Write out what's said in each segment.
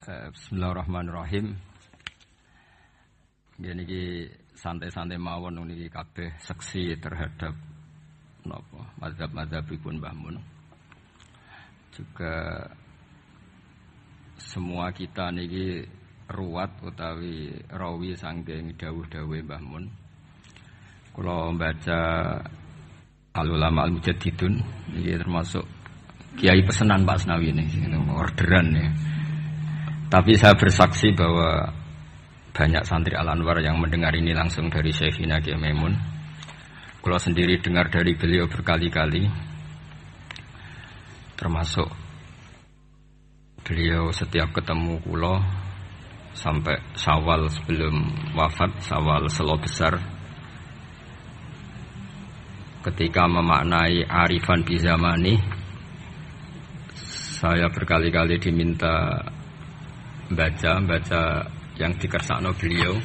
Bismillahirrahmanirrahim. Niki santai-santai mawon niki kabeh seksi terhadap napa mazhab-mazhabipun Mbah Mun. Juga semua kita niki ruwat utawi rawi saking dawuh-dawuhe Mbah Mun. Kula membaca Al-Ulama Al-Mujaddidun niki termasuk kiai pesanan Pak Asnawi ini, orderan ya. Tapi saya bersaksi bahwa banyak santri Al-Anwar yang mendengar ini langsung dari Syekhina Kiai Maimun. Kalau sendiri dengar dari beliau berkali-kali, termasuk beliau setiap ketemu kulo sampai Syawal sebelum wafat, Syawal Selo Besar, ketika memaknai arifan bizamani, saya berkali-kali diminta baca yang dikersakno beliau.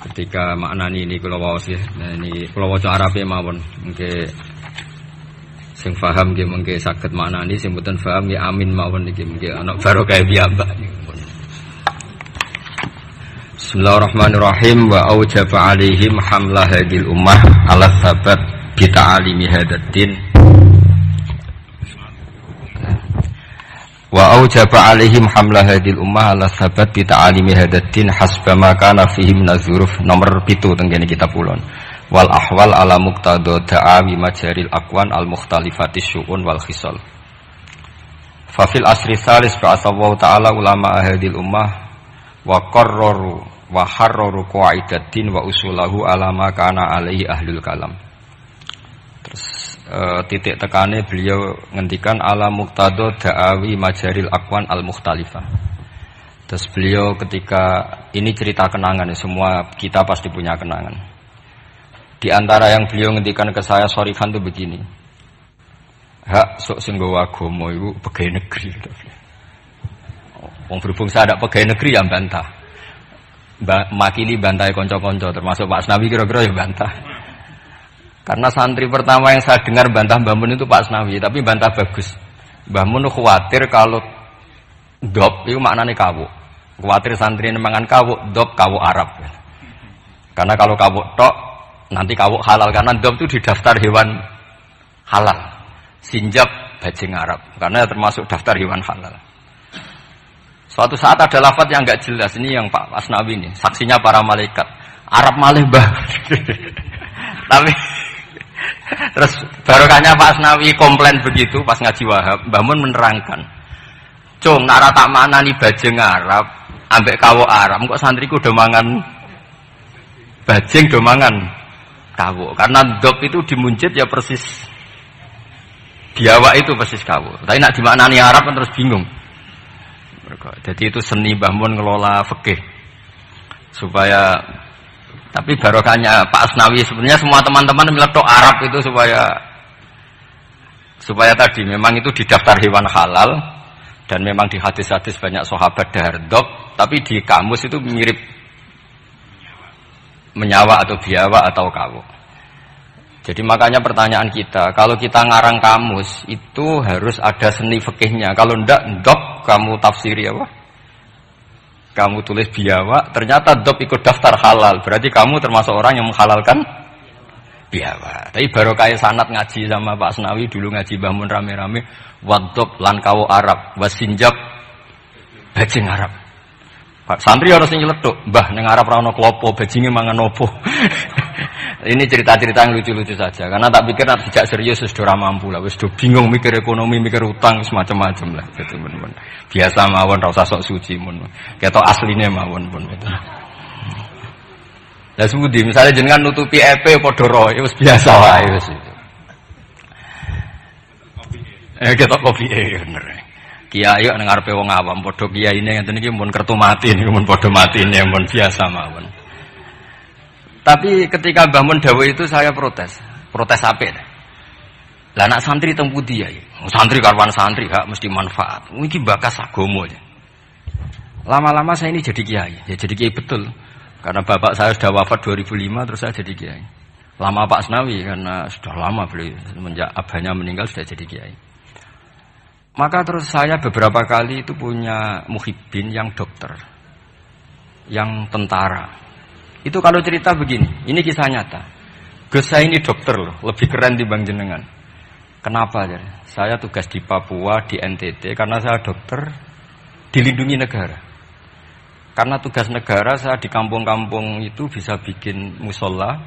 Ketika maknani ini kula waos ya. Nah ini kula waca Arabe mawon. Mengke sing paham nggih mengke saged maknani, sing mboten paham nggih amin mawon niki mengke ana barokah piyambak niku. Bismillahirrahmanirrahim. Wa aujaba alaihim hamla hadil ummah ala thabat bi ta'alimi hadaddin. Wa aujaba alaihim hamla hadil ummah ala sabat bi ta'alimi hadaddin hasba ma kana fihi min az-zuruf. Nomor 7 teng kene kitab ulun. Wal ahwal ala muqtada da'awi majaril aqwan al mukhtalifati syu'un wal khisal. Fa fil asri tsalis ba'athahu ta'ala ulama hadil ummah wa qarraru wa harraru qaidatin wa usulahu ala ma kana alaihi ahlul kalam. Titik tekane beliau ngendikan ala muqtada da'awi majaril aqwan al mukhtalifah. Terus beliau ketika ini cerita kenangan, semua kita pasti punya kenangan. Di antara yang beliau ngendikan ke saya sorifan itu begini. Hak sok sing nggawa agama iku pegawai negeri. Wong berhubung saya ada pegawai negeri yang bantah. Makili bantai kanca-kanca termasuk Pak Asnawi kira-kira ya bantah. Karena santri pertama yang saya dengar bantah Mbah Mun itu Pak Asnawi, tapi bantah bagus. Mbah Mun khawatir kalau dop itu maknanya kawuk. Khawatir santri nemangan kawuk, dop kawuk Arab. Karena kalau kawuk tok nanti kawuk halal, karena dop itu di daftar hewan halal. Sinjab bajing Arab, karena termasuk daftar hewan halal. Suatu saat ada lafaz yang enggak jelas, ini yang Pak Asnawi ini, saksinya para malaikat. Arab malih Mbah. Tapi terus barokahnya Pak Asnawi komplain begitu pas ngaji Wahab, Mbah Mun menerangkan, "Cung, nak tak maknani bajing Arab, ambek kawuk Arab, kok santriku do mangan bajing do mangan kawuk." Karena dop itu dimuncit ya persis biawak itu persis kawuk. Tapi nak dimaknani Arab kan terus bingung. Jadi itu seni Mbah Mun ngelola fikih supaya. Tapi barokahnya Pak Asnawi sebenarnya semua teman-teman meletok Arab itu supaya tadi memang itu di daftar hewan halal dan memang di hadis-hadis banyak sahabat dahardop, tapi di kamus itu mirip menyawa atau biawa atau kawuk. Jadi makanya pertanyaan kita, kalau kita ngarang kamus itu harus ada seni fikihnya. Kalau ndak ndok kamu tafsiri apa? Kamu tulis biawa, ternyata dop ikut daftar halal, berarti kamu termasuk orang yang menghalalkan biawa. Tapi baru kayak sanad ngaji sama Pak Asnawi dulu ngaji Mbah Mun rame-rame, wadop lan kawu Arab, wasinjab bajing Arab. Pak santri harus nyeletuk, Mbah ning Arab ra ono klopo, bajinge mangan opo. Ini cerita-cerita yang lucu-lucu saja, karena tak pikir nak tidak serius sudah ora mampu lah, wis do bingung mikir ekonomi, mikir utang semacam-macam lah gitu men. Biasa mawon ra usah sok suci mun. Ketok asline mawon pun gitu. Lah sudi misalnya jenengan nutupi EP padha ro, wis biasa wae wis itu. Ketok kopi bener. Kiai nang ngarepe wong awam padha kiyaine ngeten iki mun kertu mati niku mun padha matine mun biasa mawon. Tapi ketika Mbah Mun dawuh itu saya protes apik. Lah anak santri teng pundi ya? Santri karwan santri hak mesti manfaat. Iki bakas agama ya. Lama-lama saya ini jadi kiai. Ya jadi kiai betul. Karena bapak saya sudah wafat 2005 terus saya jadi kiai. Lama Pak Asnawi karena sudah lama beliau semenjak abahnya meninggal sudah jadi kiai. Maka terus saya beberapa kali itu punya muhibbin yang dokter, yang tentara. Itu kalau cerita begini, ini kisah nyata. Gus saya ini dokter loh, lebih keren dibanding jenengan. Kenapa? Saya tugas di Papua, di NTT, karena saya dokter, dilindungi negara. Karena tugas negara saya di kampung-kampung itu bisa bikin musola,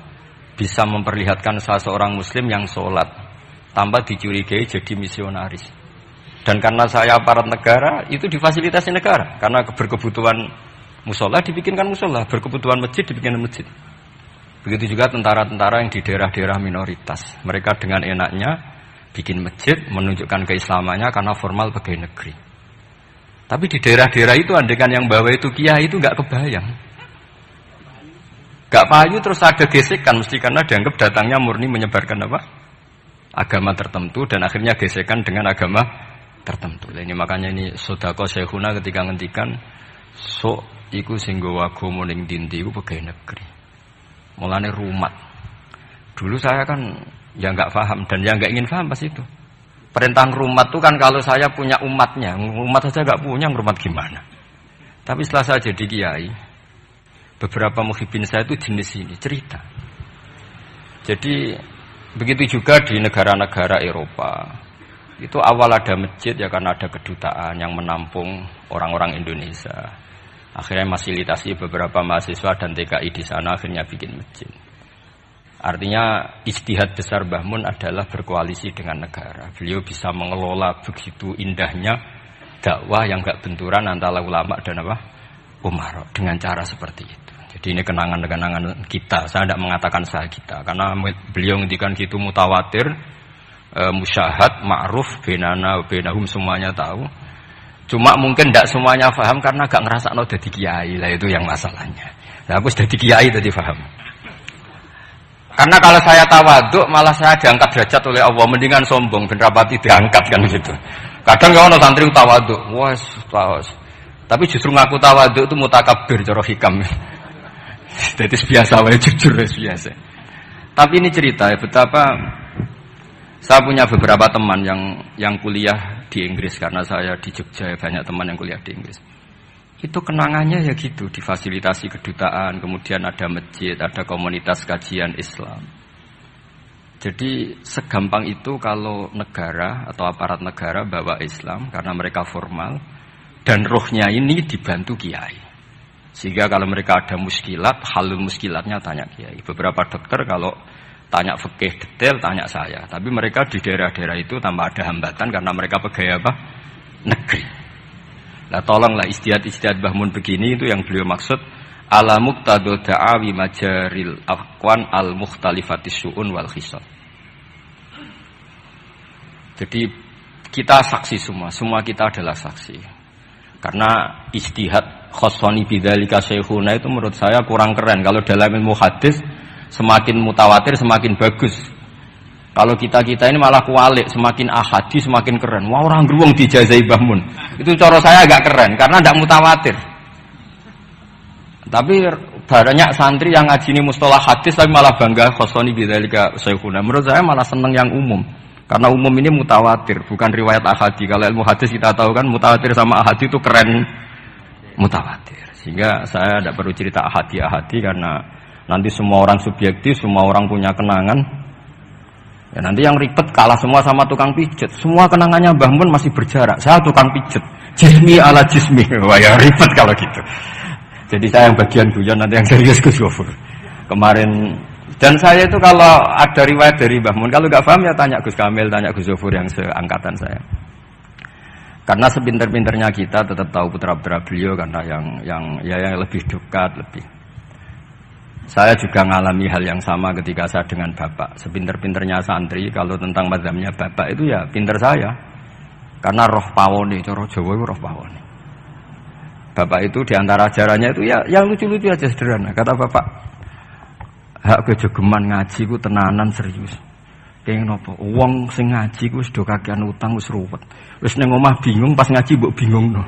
bisa memperlihatkan saya seorang muslim yang sholat, tanpa dicurigai jadi misionaris. Dan karena saya aparat negara, itu difasilitasi negara. Karena berkebutuhan musola dibikinkan musola, berkebutuhan masjid dibikinkan masjid. Begitu juga tentara-tentara yang di daerah-daerah minoritas. Mereka dengan enaknya bikin masjid, menunjukkan keislamannya karena formal pegawai negeri. Tapi di daerah-daerah itu andekan yang bawa itu kiai itu nggak kebayang. Nggak payu terus ada gesekan, mesti karena dianggap datangnya murni menyebarkan apa? Agama tertentu dan akhirnya gesekan dengan agama tertentu. Ini makanya ini sodako syekhuna ketika ngendikan sok iku sing nggawa agama ning ndi iku pegawai negeri. Mulane rumat. Dulu saya kan ya nggak paham dan ya nggak ingin paham pas itu. Perintah rumat itu kan kalau saya punya umatnya, umat saja nggak punya, rumat gimana? Tapi setelah saya jadi kiai, beberapa muhibbin saya itu jenis ini cerita. Jadi begitu juga di negara-negara Eropa. Itu awal ada masjid ya karena ada kedutaan yang menampung orang-orang Indonesia. Akhirnya fasilitasi beberapa mahasiswa dan TKI di sana akhirnya bikin masjid. Artinya ijtihad besar Mbah Mun adalah berkoalisi dengan negara. Beliau bisa mengelola begitu indahnya dakwah yang gak benturan antara ulama dan apa? Umara dengan cara seperti itu. Jadi ini kenangan-kenangan kita. Saya tidak mengatakan saya kita karena beliau ngendikan gitu mutawatir. Musyahad, ma'ruf, benana, benahum semuanya tahu. Cuma mungkin tidak semuanya paham karena gak ngerasa no jadi kiai lah itu yang masalahnya. Nah, aku sudah jadi kiai tadi paham. Karena kalau saya tawaduk malah saya diangkat derajat oleh Allah, mendingan sombong ben rapati diangkat kan gitu. Kadang ya ono santri tawaduk, wah tawas. Tapi justru ngaku tawaduk itu mutakabir cara hikam. Jadi biasa wae jujur biasa. Tapi ini cerita ya betapa saya punya beberapa teman yang kuliah di Inggris karena saya di Jogja banyak teman yang kuliah di Inggris. Itu kenangannya ya gitu, difasilitasi kedutaan, kemudian ada masjid, ada komunitas kajian Islam. Jadi segampang itu kalau negara atau aparat negara bawa Islam karena mereka formal dan rohnya ini dibantu kiai. Sehingga kalau mereka ada muskilat, halul muskilatnya tanya kiai. Beberapa dokter kalau tanya fikih detail, tanya saya. Tapi mereka di daerah-daerah itu tanpa ada hambatan karena mereka pegawai apa? Negeri. Nah tolonglah ijtihad Mbah Mun begini itu yang beliau maksud ala muqtadu da'awi majaril aqwan al mukhtalifatis syu'un wal khisal. Jadi kita saksi semua kita adalah saksi. Karena ijtihad khossoni bidzalika syekhuna itu menurut saya kurang keren. Kalau dalam ilmu hadis semakin mutawatir semakin bagus. Kalau kita ini malah kualik, semakin ahadi semakin keren. Wah orang geruang dijazai Mbah Mun. Itu cara saya agak keren karena tidak mutawatir. Tapi banyak santri yang ngaji ini mustalah hadis tapi malah bangga khossoni bidzalika syekhuna. Menurut saya malah seneng yang umum. Karena umum ini mutawatir, bukan riwayat ahadi. Kalau ilmu hadis kita tahu kan mutawatir sama ahadi itu keren mutawatir. Sehingga saya tidak perlu cerita ahadi karena nanti semua orang subjektif, semua orang punya kenangan. Ya nanti yang ribet kalah semua sama tukang pijet. Semua kenangannya Mbah Mun masih berjarak. Saya tukang pijet. Jismi ala jismi. Wah ya ribet kalau gitu. Jadi saya yang bagian guyon, nanti yang serius Gus Gofur. Kemarin dan saya itu kalau ada riwayat dari Mbah Mun, kalau nggak paham ya tanya Gus Kamil, tanya Gus Gofur yang seangkatan saya. Karena sepinter-pinternya kita tetap tahu putra-putra beliau karena yang lebih dekat lebih. Saya juga mengalami hal yang sama ketika saya dengan bapak. Sepinter-pinternya santri, kalau tentang mazhabnya bapak itu ya pinter saya. Karena roh pawone, cara Jawa itu roh pawone. Bapak itu diantara ajarannya itu ya yang lucu-lucu aja sederhana. Kata bapak, hak kejogeman ngaji ku tenanan serius. Kenging napa? Wong sing ngaji ku wis do kakean utang wis ruwet. Wis ning omah bingung pas ngaji mbok bingungno.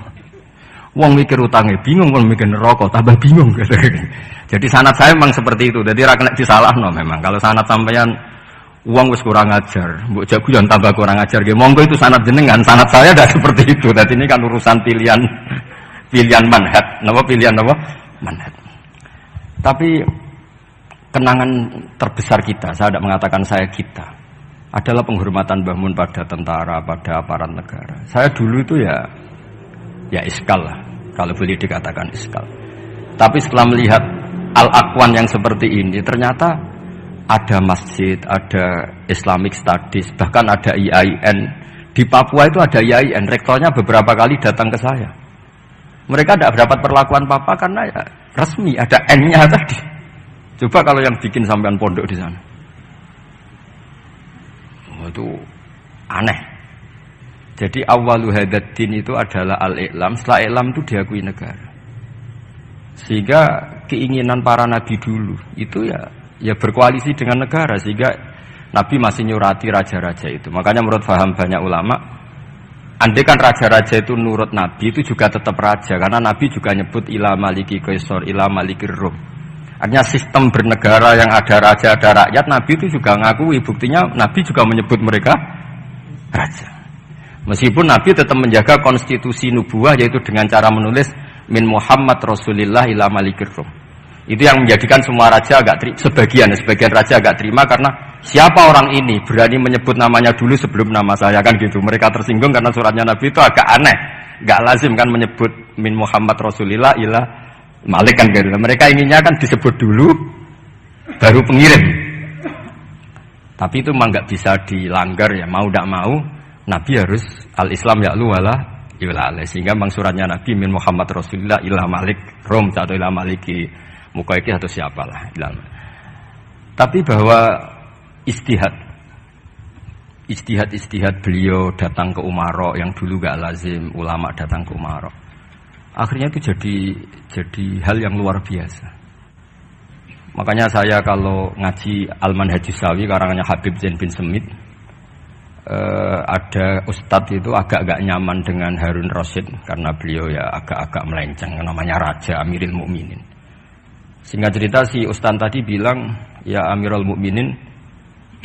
Wong mikir utange bingung, wong mikir neraka tambah bingung. Jadi sanad saya memang seperti itu. Jadi ra kena disalahno memang. Kalau sanad sampeyan Uang wis kurang ajar, mbok jago yang tambah kurang ajar. Monggo itu sanad jenengan, sanad saya tidak seperti itu. Tadi ini kan urusan pilihan manhaj, pilihan manhaj. Tapi kenangan terbesar kita, saya tidak mengatakan saya kita, adalah penghormatan Mbah Mun pada tentara, pada aparat negara. Saya dulu itu ya iskal lah, kalau boleh dikatakan iskal. Tapi setelah melihat Al-Aqwan yang seperti ini, ternyata ada masjid, ada Islamic Studies, bahkan ada IAIN. Di Papua itu ada IAIN, rektornya beberapa kali datang ke saya. Mereka tidak dapat perlakuan Papa karena ya resmi, ada N-nya tadi. Coba kalau yang bikin sampean pondok di sana. Itu aneh. Jadi awwalu hadzal din itu adalah al-i'lam, setelah i'lam itu diakui negara. Sehingga keinginan para nabi dulu itu ya berkoalisi dengan negara, sehingga Nabi masih nyurati raja-raja itu. Makanya menurut paham banyak ulama, andai kan raja-raja itu nurut Nabi itu juga tetap raja, karena Nabi juga nyebut ila maliki qaisar, ila malikir rum. Artinya sistem bernegara yang ada raja, ada rakyat, Nabi itu juga ngakui. Buktinya Nabi juga menyebut mereka raja. Meskipun Nabi tetap menjaga konstitusi nubuwah, yaitu dengan cara menulis min Muhammad Rasulillah ila malikir rum. Itu yang menjadikan semua raja sebagian raja agak terima, karena siapa orang ini berani menyebut namanya dulu sebelum nama saya, kan gitu. Mereka tersinggung karena suratnya Nabi itu agak aneh, enggak lazim kan menyebut min Muhammad Rasulillah ila Malik kan gitu. Mereka inginnya kan disebut dulu baru pengirim. Tapi itu memang enggak bisa dilanggar ya, mau tidak mau Nabi harus al-Islam ya'lu wala yu'la, sehingga memang suratnya Nabi min Muhammad Rasulillah ila Malik Rom atau ila Maliki Mukaiki atau siapalah. Tapi bahwa istihad beliau datang ke Umaro yang dulu gak lazim ulama datang ke Umaro, akhirnya itu jadi hal yang luar biasa. Makanya saya kalau ngaji Al-Manhajus Sawi karangannya Habib Zain bin Semit, ada ustadz itu agak-agak nyaman dengan Harun Rasyid karena beliau ya agak-agak melenceng, namanya Raja Amirul Mukminin. Singkat cerita si ustaz tadi bilang, ya Amirul Mukminin,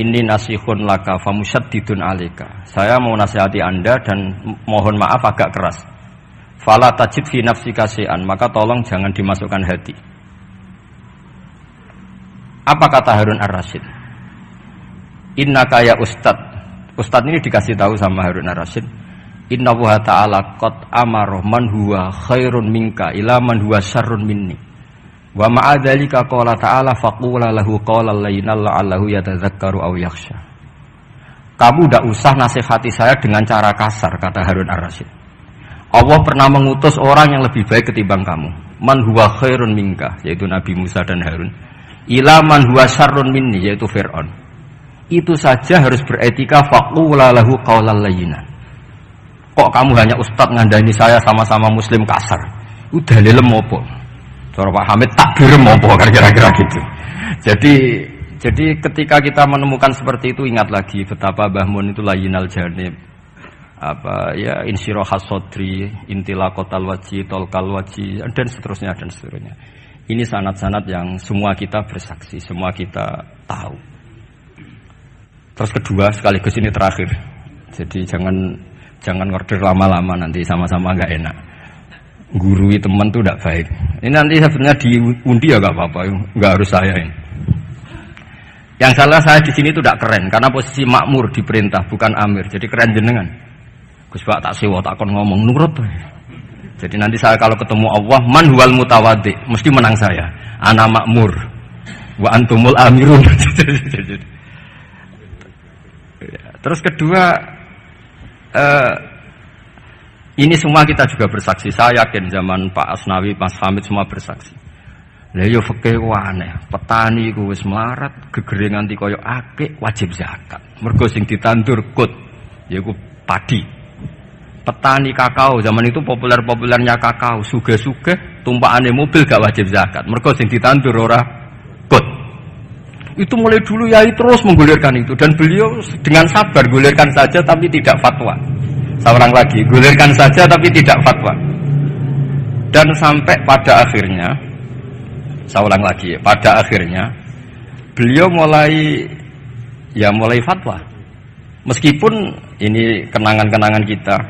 ini nasihun laka famusyaddidun alika. Saya mau nasihati Anda dan mohon maaf agak keras. Fala tajid fi nafsika syai'an, maka tolong jangan dimasukkan hati. Apa kata Harun Ar-Rasyid? Innaka ya ustad. Ustad ini dikasih tahu sama Harun Ar-Rasyid, inna wa ta'ala qad amara man huwa khairun minka ila man huwa syarrun minni. Wa ma'adzalika qala ta'ala faqula lahu qawlan layyinan la'allahu yatadzakkaru aw yakhsha. Kamu tidak usah nasihati saya dengan cara kasar, kata Harun Ar-Rasyid. Allah pernah mengutus orang yang lebih baik ketimbang kamu. Man huwa khairun minka, yaitu Nabi Musa dan Harun. Ila man huwa syarrun minni, yaitu Fir'aun. Itu saja harus beretika faqula lahu qawlan layyinan. Kok kamu hanya ustaz ngandani saya sama-sama muslim kasar? Udah dalilem opo? Cara Pak Hamid takbir mopo kira-kira gitu. Jadi ketika kita menemukan seperti itu, ingat lagi betapa Mbah Mun itu layyinal janib, insyirahas sodri, intilaqatal wajhi, tolkal wajhi, dan seterusnya. Ini sanad-sanad yang semua kita bersaksi, semua kita tahu. Terus kedua, sekaligus ini terakhir. Jadi jangan order lama-lama, nanti sama-sama enggak enak. Gurui teman itu tidak baik. Ini nanti sebenarnya diundi ya nggak apa-apa, nggak harus saya ini. Yang salah saya di sini itu tidak keren, karena posisi makmur diperintah bukan amir, jadi keren jenengan. Gus Pak tak sewa tak kon ngomong nurut. Jadi nanti saya kalau ketemu Allah man huwal mutawaddi, mesti menang saya. Ana makmur, wa antumul amirun. Terus kedua. Ini semua kita juga bersaksi. Saya yakin zaman Pak Asnawi, Mas Hamid semua bersaksi. Lah yo fikih aneh. Petani ku wis melarat, gegere nganti kaya akeh wajib zakat. Mergo sing ditandur kut yaiku padi. Petani kakao zaman itu populer-populernya kakao, sugih-sugih tumpakane mobil gak wajib zakat. Mergo sing ditandur ora kut. Itu mulai dulu Yai terus menggulirkan itu, dan beliau dengan sabar gulirkan saja tapi tidak fatwa. Seorang lagi, gulirkan saja tapi tidak fatwa. Dan sampai pada akhirnya, saya ulang lagi, pada akhirnya beliau mulai ya mulai fatwa. Meskipun ini kenangan-kenangan kita,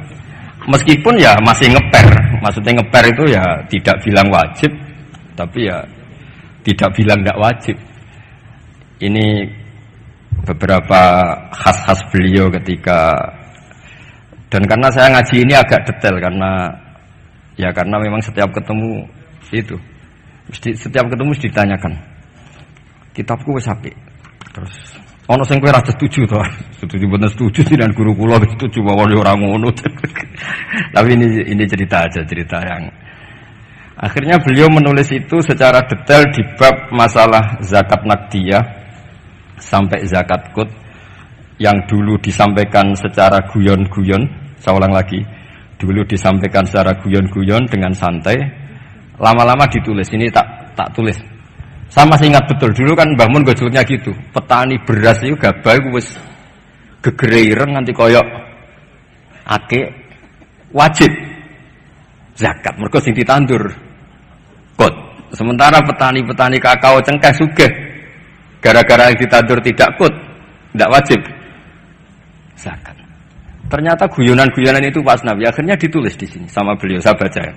meskipun ya masih ngeper, maksudnya ngeper itu ya tidak bilang wajib, tapi ya tidak bilang tidak wajib. Ini beberapa khas-khas beliau ketika, dan karena saya ngaji ini agak detail karena memang setiap ketemu itu, setiap ketemu ditanyakan kitabku wis apik, terus ono sing kowe ra setuju to, setuju boten setuju dengan guru kula setuju bahwa ora ngono. Tapi ini cerita aja, cerita yang akhirnya beliau menulis itu secara detail di bab masalah zakat naqdiyah sampai zakat qut yang dulu disampaikan secara guyon-guyon. Saya ulang lagi, dulu disampaikan secara guyon-guyon dengan santai, lama-lama ditulis. Ini tak tulis. Saya masih ingat betul, dulu kan Mbah Mun gojolnya gitu, petani beras itu gabah itu wis gegere ireng nganti koyok ake wajib zakat, mergo sing ditandur qut. Sementara petani-petani kakao cengkeh sugih, gara-gara yang ditandur tidak qut, tidak wajib zakat. Ternyata guyonan-guyonan itu Pak Asnawi akhirnya ditulis di sini sama beliau, saya baca ya.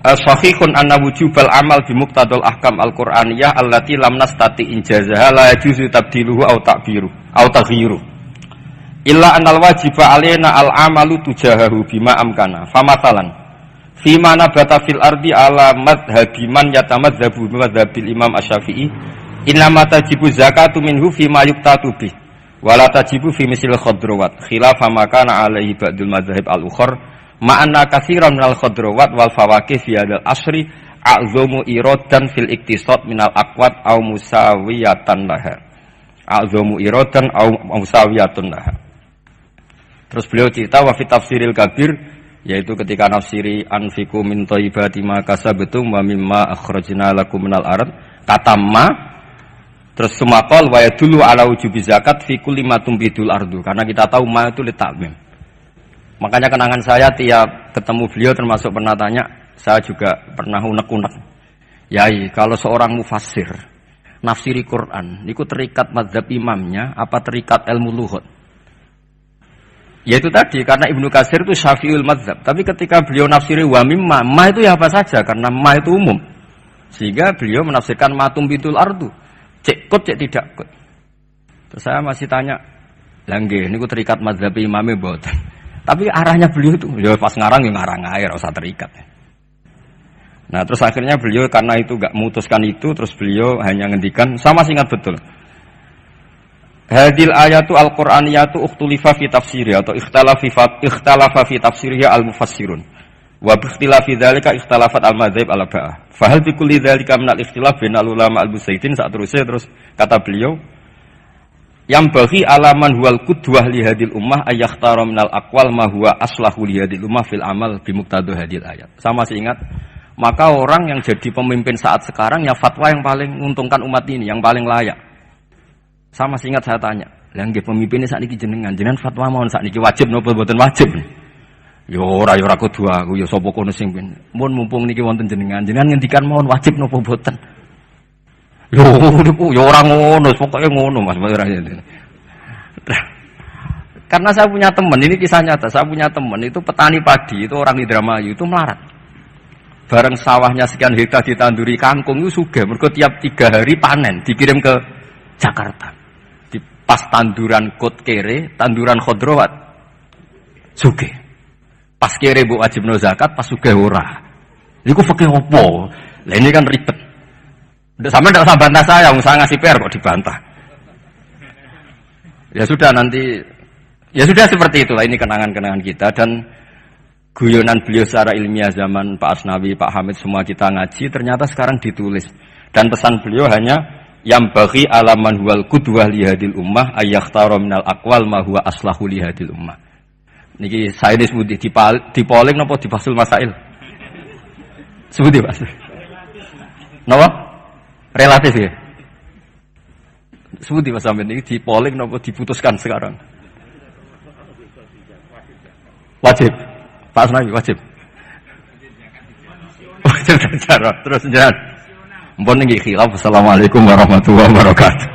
Sahihun anna wujubal amal bi muqtadal ahkam al-Qur'aniyah allati lam nastati injazaha la yajuzu tabdiluhu aw ta'biru aw taghyiru illa annal wajiba alaina al-amalu tujahahu bima amkana. Famathalan fima nabata fil ardi ala madhhabi man yatamadzhabu bi madhhabil Imam Asy-Syafi'i innama tajibu zakatu minhu fima yuqtatu bih wa la tajibu fi misil khadrawat khilafa ma kana alaihi ba'dul madzhab al-ukhra ma'anna katsiran minal khadrawat wal fawakih fi hadzal asri a'zamu iradan fil iktisad minal aqwat aw musawiyatan laha. A'zamu iradan aw musawiyatun laha. Terus beliau cerita wa fi tafsiril kabir, yaitu ketika nafsiri anfiqu min thayyibati ma kasabtum wa mimma akhrajna lakum minal ard, kata ma, terus sumakol wa yadullu ala wujubi zakat fi kulli ma tumbidul ardu, karena kita tahu ma itu litamim. Makanya kenangan saya tiap ketemu beliau termasuk pernah tanya, saya juga pernah unek-unek. Yai, kalau seorang mufassir nafsiri Quran, niku terikat mazhab imamnya apa terikat ilmu lughat? Ya itu tadi, karena Ibnu Katsir itu Syafi'ul mazhab, tapi ketika beliau nafsiri wa mimma, ma itu ya apa saja, karena ma itu umum. Sehingga beliau menafsirkan matum bitul ardu, cek kut cek tidak kut. Terus saya masih tanya, lah nggih niku terikat mazhab imame mboten. Tapi arahnya beliau itu, ya pas ngarang ya ngarang air, usah terikat. Nah terus akhirnya beliau karena itu gak memutuskan itu, terus beliau hanya ngendikan, sama ingat betul. Hadil ayatu al-Qur'aniyatu ukhtulifa fi tafsiriha atau ikhtalafa fi tafsiriha al-mufassirun. Wa bi ikhtilafi dzalika ikhtalafat al-madzhab al-arba'ah. Fa hal bi kulli dzalika min al-ikhtilaf bainal ulama al-musaidin saat terus kata beliau yang bagi alaman huwal qudwah li hadil ummah ayakhtara minal aqwal ma huwa aslahu li hadil ummah fil amal bi muqtadu hadil ayat. Saya masih ingat, maka orang yang jadi pemimpin saat sekarang ya fatwa yang paling menguntungkan umat ini, yang paling layak. Saya masih ingat saya tanya, lah nggih pemimpin sakniki jenengan fatwa mawon sakniki wajib napa mboten wajib? Ya ora kudu aku, ya sapa kono sing mun mumpung niki wonten jenengan ngendikan mawon wajib napa mboten? Yo orang ngono, pokoknya ngono Mas. Karena saya punya teman, ini kisah nyata. Saya punya teman itu petani padi, itu orang di Indramayu itu melarat. Bareng sawahnya sekian hektar ditanduri kangkung itu sugih. Mergo tiap 3 hari panen, dikirim ke Jakarta. Di pas tanduran qut kere, tanduran khodrowat sugih. Pas kere mbok wajibno zakat, pas sugih ora. Iku fikih opo? Lah ini kan ribet. Sama tidak usah bantah saya ngasih PR kok dibantah. Ya sudah nanti, ya sudah seperti itulah, ini kenangan-kenangan kita dan guyonan beliau secara ilmiah zaman Pak Asnawi, Pak Hamid semua kita ngaji, ternyata sekarang ditulis. Dan pesan beliau hanya yang bagi alaman huwal qudwah li hadil ummah ayakhtara minal aqwal ma huwa aslahu li hadil ummah. Niki saya disebut di polling napa di Fasul Masail? Sebut di Fasul. Napa? Relatif ya. Sebuti Mas Amin ini di polling nopo diputuskan sekarang. Wajib. Pak Asnawi wajib. Wajib terus jangan. Mpun niki khilaf. Assalamualaikum warahmatullahi wabarakatuh.